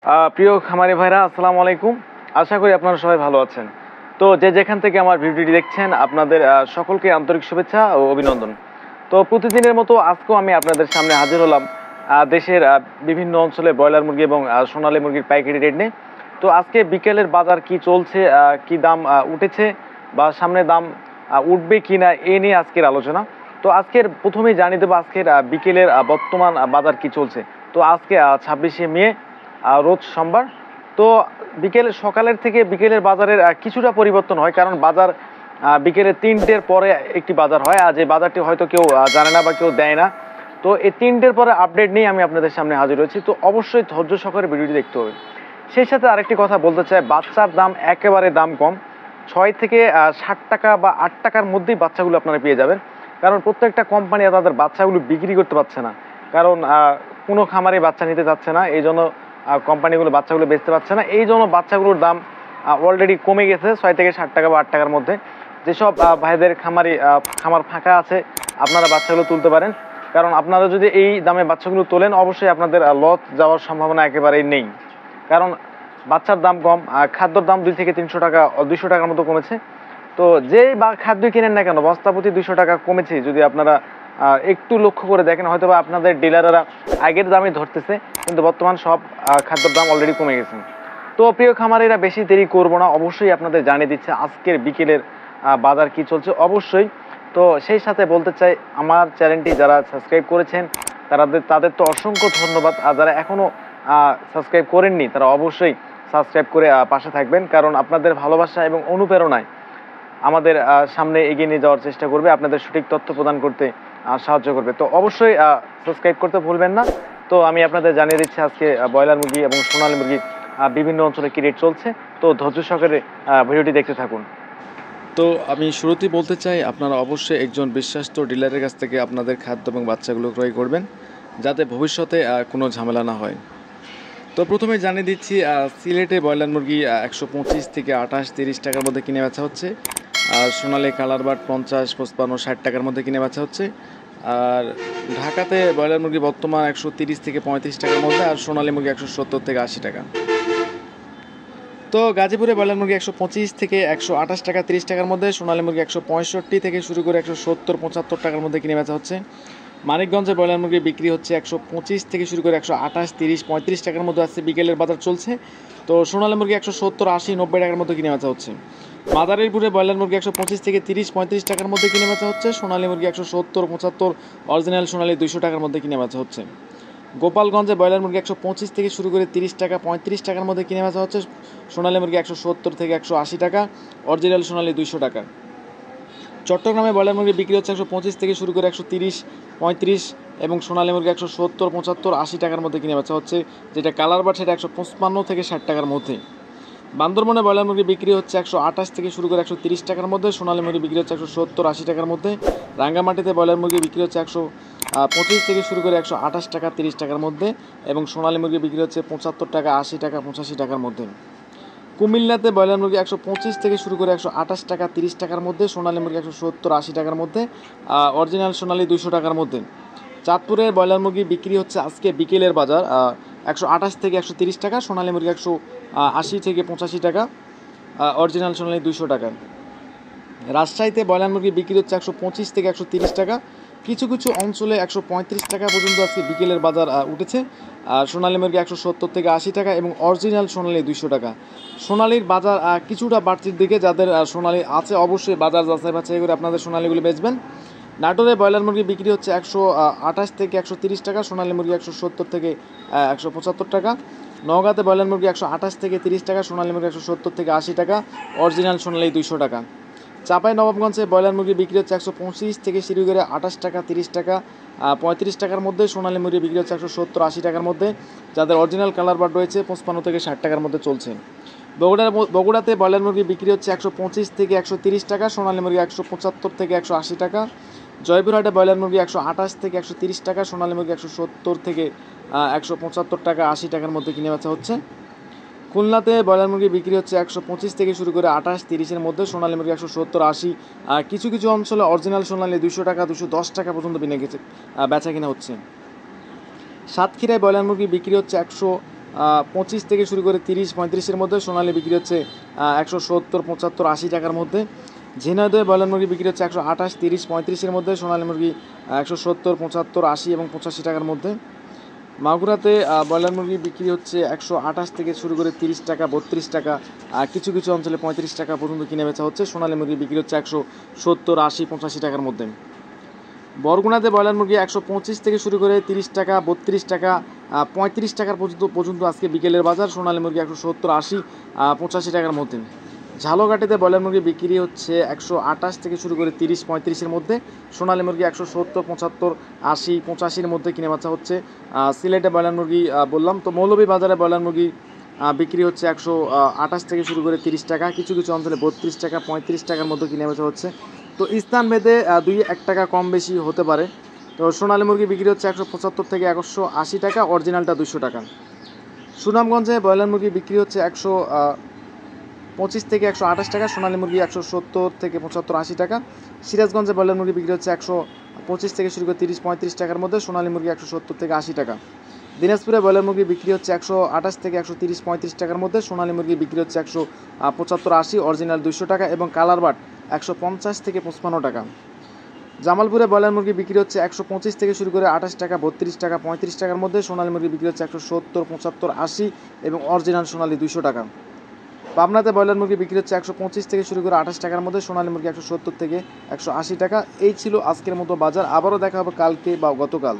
প্রিয় খামারি ভাইরা, আসসালামু আলাইকুম। আশা করি আপনারা সবাই ভালো আছেন। তো যেখান থেকে আমার ভিডিওটি দেখছেন, আপনাদের সকলকে আন্তরিক শুভেচ্ছা ও অভিনন্দন। তো প্রতিদিনের মতো আজকেও আমি আপনাদের সামনে হাজির হলাম দেশের বিভিন্ন অঞ্চলে ব্রয়লার মুরগি এবং সোনালী মুরগির পাইকারি রেট নিয়ে। তো আজকে বিকেলের বাজার কি চলছে, কি দাম উঠেছে বা সামনে দাম উঠবে কি না, এ নিয়ে আজকের আলোচনা। তো আজকের প্রথমেই জানিয়ে দেবো আজকের বিকেলের বর্তমান বাজার কি চলছে। তো আজকে 26শে মে, রোজ সোমবার। তো সকালের থেকে বিকেলের বাজারের কিছুটা পরিবর্তন হয়, কারণ বাজার বিকেলে 3টের পরে একটি বাজার হয়, আর যে বাজারটি হয়তো কেউ জানে না বা কেউ দেয় না। তো এই 3টের পরে আপডেট নিয়ে আমি আপনাদের সামনে হাজির হয়েছি। তো অবশ্যই ধৈর্য সহকারে ভিডিওটি দেখতে হবে। সেই সাথে আরেকটি কথা বলতে চাই, বাচ্চার দাম একেবারে দাম কম, 6 থেকে 60 টাকা বা 8 টাকার মধ্যেই বাচ্চাগুলো আপনারা পেয়ে যাবেন। কারণ প্রত্যেকটা কোম্পানি তাদের বাচ্চাগুলো বিক্রি করতে পারছে না, কারণ কোনো খামারে বাচ্চা নিতে চাচ্ছে না, এই জন্য কোম্পানিগুলো বাচ্চাগুলো বেচতে পারছে না। এই জন্য বাচ্চাগুলোর দাম অলরেডি কমে গেছে 6 থেকে 60 টাকা বা 8 টাকার মধ্যে। যেসব ভাইদের খামার ফাঁকা আছে, আপনারা বাচ্চাগুলো তুলতে পারেন, কারণ আপনারা যদি এই দামে বাচ্চাগুলো তোলেন অবশ্যই আপনাদের লস যাওয়ার সম্ভাবনা একেবারেই নেই। কারণ বাচ্চার দাম কম, খাদ্যর দাম 2 থেকে 300 টাকা 200 টাকার মতো কমেছে। তো যেই খাদ্য কিনেন না কেন, বস্তা প্রতি 200 টাকা কমেছে। যদি আপনারা একটু লক্ষ্য করে দেখেন, হয়তো বা আপনাদের ডিলাররা আগের দামই ধরতেছে, কিন্তু বর্তমান সব খাদ্যের দাম অলরেডি কমে গেছে। তো প্রিয় খামারিরা, বেশি দেরি করবো না, অবশ্যই আপনাদের জানিয়ে দিচ্ছে আজকের বিকেলের বাজার কি চলছে অবশ্যই। তো সেই সাথে বলতে চাই, আমার চ্যানেলটি যারা সাবস্ক্রাইব করেছেন তাদের তো অসংখ্য ধন্যবাদ, আর যারা এখনও সাবস্ক্রাইব করেননি তারা অবশ্যই সাবস্ক্রাইব করে পাশে থাকবেন, কারণ আপনাদের ভালোবাসা এবং অনুপ্রেরণায় আমাদের সামনে এগিয়ে নিয়ে যাওয়ার চেষ্টা করবে, আপনাদের সঠিক তথ্য প্রদান করতে সাহায্য করবে। তো অবশ্যই সাবস্ক্রাইব করতে ভুলবেন না। তো আমি আপনাদের জানিয়ে দিচ্ছি আজকে ব্রয়লার মুরগি এবং সোনালী মুরগি বিভিন্ন অঞ্চলে কি রেট চলছে। তো ধৈর্য সহকারে ভিডিওটি দেখতে থাকুন। তো আমি শুরুতেই বলতে চাই, আপনারা অবশ্যই একজন বিশ্বস্ত ডিলারের কাছ থেকে আপনাদের খাদ্য এবং বাচ্চাগুলো ক্রয় করবেন, যাতে ভবিষ্যতে কোনো ঝামেলা না হয়। তো প্রথমে জানিয়ে দিচ্ছি, সিলেটে ব্রয়লার মুরগি 125 থেকে 28-30 টাকার মধ্যে কিনে বেচা হচ্ছে, আর সোনালী কালার বার্ড 50, 55, 60 টাকার মধ্যে কিনে বেচা হচ্ছে। আর ঢাকাতে ব্রয়লার মুরগি বর্তমান 130 থেকে 35 টাকার মধ্যে, আর সোনালী মুরগি 170 থেকে 80 টাকা। তো গাজীপুরে ব্রয়লার মুরগি 125 থেকে 128 টাকা 30 টাকার মধ্যে, সোনালী মুরগি 165 থেকে শুরু করে 170-75 টাকার মধ্যে কিনে বেচা হচ্ছে। মানিকগঞ্জে ব্রয়লার মুরগি বিক্রি হচ্ছে 125 থেকে শুরু করে 128, 30, 35 টাকার মধ্যে আছে, বিকেলের বাজার চলছে। তো সোনালী মুরগি 170, 80, 90 টাকার মধ্যে কিনে বেচা হচ্ছে। মাদারীপুরে ব্রয়লার মুরগি 125 থেকে 30, 35 টাকার মধ্যে কিনে বেচা হচ্ছে। সোনালী মুরগি 170, 75, অরিজিনাল সোনালী 200 টাকার মধ্যে কিনে বেচা হচ্ছে। গোপালগঞ্জে ব্রয়লার মুরগি 125 থেকে শুরু করে 30 টাকা, 35 টাকার মধ্যে কিনে বেচা হচ্ছে। সোনালী মুরগি 170 থেকে 180 টাকা, অরিজিনাল সোনালী 200 টাকা। চট্টগ্রামে ব্রয়লার মুরগি বিক্রি হচ্ছে 125 থেকে শুরু করে 130, 35 এবং সোনালী মুরগি 170, 75, 80 টাকার মধ্যে কিনে বেচা হচ্ছে। যেটা কালার বার্ড সেটা 155 থেকে 60 টাকার মধ্যে। বান্দরবনে ব্রয়লার মুরগি বিক্রি হচ্ছে 128 থেকে শুরু করে 130 টাকার মধ্যে, সোনালী মুরগি বিক্রি হচ্ছে 170, 80 টাকার মধ্যে। রাঙ্গামাটিতে ব্রয়লার মুরগি বিক্রি হচ্ছে 125 থেকে শুরু করে 128 টাকা 30 টাকার মধ্যে, এবং সোনালী মুরগি বিক্রি হচ্ছে 75 টাকা, 80 টাকা, 85 টাকার মধ্যে। কুমিল্লাতে ব্রয়লার মুরগি 125 থেকে শুরু করে 128 টাকা 30 টাকার মধ্যে, সোনালী মুরগি 170, 80 টাকার মধ্যে, অরিজিনাল সোনালী 200 টাকার মধ্যে। চাঁদপুরে ব্রয়লার মুরগি বিক্রি হচ্ছে আজকে বিকেলের বাজার 128 থেকে 130 টাকা, সোনালী মুরগি 180 থেকে 85 টাকা, অরিজিনাল সোনালী 200 টাকা। রাজশাহীতে ব্রয়লার মুরগি বিক্রি হচ্ছে 125 থেকে 130 টাকা, কিছু কিছু অঞ্চলে 135 টাকা পর্যন্ত আজকে বিকেলের বাজার উঠেছে। আর সোনালী মুরগি 170 থেকে 80 টাকা এবং অরিজিনাল সোনালী 200 টাকা। সোনালীর বাজার কিছুটা বাড়তির দিকে, যাদের সোনালী আছে অবশ্যই বাজার যাচাই বাছাই করে আপনাদের সোনালীগুলো বেচবেন। নাটোরে ব্রয়লার মুরগি বিক্রি হচ্ছে 128 থেকে 130 টাকা, সোনালী মুরগি 170 থেকে 175 টাকা। নওগাঁতে ব্রয়লার মুরগি 128 থেকে 30 টাকা, সোনালী মুরগি 170 থেকে 80 টাকা, অরিজিনাল সোনালী 200 টাকা। চাঁপাইনবাবগঞ্জে ব্রয়লার মুরগি বিক্রি হচ্ছে 125 থেকে শুরু করে 28 টাকা, 30 টাকা, 35 টাকার মধ্যে, সোনালী মুরগি বিক্রি হচ্ছে 170, 80 টাকার মধ্যে, যাদের অরিজিনাল কালার বার্ড রয়েছে 55 থেকে 60 টাকার মধ্যে চলছে। বগুড়াতে ব্রয়লার মুরগি বিক্রি হচ্ছে 125 থেকে 130 টাকা, সোনালী মুরগি 175 থেকে 180 টাকা। জয়পুরহাটে ব্রয়লার মুরগি 128 থেকে 130 টাকা, সোনালী মুরগি 170 থেকে 175 টাকা, 80 টাকার মধ্যে কিনে বেচা হচ্ছে। খুলনাতে ব্রয়লার মুরগি বিক্রি হচ্ছে 125 থেকে শুরু করে 28, 30-এর মধ্যে, সোনালী মুরগি 170, 80, কিছু কিছু অঞ্চলে অরিজিনাল সোনালী 200 টাকা, 210 টাকা পর্যন্ত বেচা কিনা হচ্ছে। সাতক্ষীরায় ব্রয়লার মুরগি বিক্রি হচ্ছে 25 থেকে শুরু করে 30-35-এর মধ্যে, সোনালী বিক্রি হচ্ছে 170-75-80 টাকার মধ্যে। ঝিনাইদহে ব্রয়লার মুরগি বিক্রি হচ্ছে 128-30-35-এর মধ্যে, সোনালী মুরগি 170-75-80 এবং 85 টাকার মধ্যে। মাগুরাতে ব্রয়লার মুরগি বিক্রি হচ্ছে 128 থেকে শুরু করে 30 টাকা, 32 টাকা, কিছু কিছু অঞ্চলে 35 টাকা পর্যন্ত কিনে বেচা হচ্ছে। সোনালী মুরগি বিক্রি হচ্ছে 170-80-85 টাকার মধ্যে। বরগুনাতে ব্রয়লার মুরগি 125 থেকে শুরু করে 30 টাকা, 32 টাকা, 35 টাকার পর্যন্ত আজকে বিকেলের বাজার। সোনালী মুরগি 170-80-85 টাকার মধ্যে। ঝালকাঠিতে ব্রয়লার মুরগি বিক্রি হচ্ছে 128 থেকে শুরু করে 30-35-এর মধ্যে, সোনালী মুরগি 170-75-80-85-এর মধ্যে কিনে বেচা হচ্ছে। সিলেটে ব্রয়লার মুরগি বললাম। তো মৌলভীবাজারে ব্রয়লার মুরগি বিক্রি হচ্ছে 128 থেকে শুরু করে 30 টাকা, কিছু কিছু অঞ্চলে 32 টাকা, 35 টাকার মধ্যে কিনে বেচা হচ্ছে। তো স্থান ভেদে 2-1 টাকা কম বেশি হতে পারে। তো সোনালী মুরগি বিক্রি হচ্ছে 175 থেকে 180 টাকা, অরিজিনালটা 200 টাকা। সুনামগঞ্জে ব্রয়লার মুরগি বিক্রি হচ্ছে 125 থেকে 128 টাকা, সোনালী মুরগি 170 থেকে 75-80 টাকা। সিরাজগঞ্জে ব্রয়লার মুরগি বিক্রি হচ্ছে 125 থেকে শুরু করে 30-35 টাকার মধ্যে, সোনালী মুরগি 170 থেকে 80 টাকা। দিনাজপুরে ব্রয়লার মুরগি বিক্রি হচ্ছে 128 থেকে 130-35 টাকার মধ্যে, সোনালী মুরগি বিক্রি হচ্ছে 175-80, অরিজিনাল 200 টাকা এবং কালার বাট 150 থেকে 55 টাকা। জামালপুরে ব্রয়লার মুরগি বিক্রি হচ্ছে 125 থেকে শুরু করে 28 টাকা, 32 টাকা, 35 টাকার মধ্যে, সোনালী মুরগি বিক্রি হচ্ছে 170-75-80 এবং অরিজিনাল সোনালী 200 টাকা। পাবনাতে ব্রয়লার মুরগি বিক্রি হচ্ছে 125 থেকে শুরু করে 28 টাকার মধ্যে, সোনালী মুরগি 170 থেকে 180 টাকা। এই ছিল আজকের মতো বাজার। আবারও দেখা হবে কালকে বা গতকাল।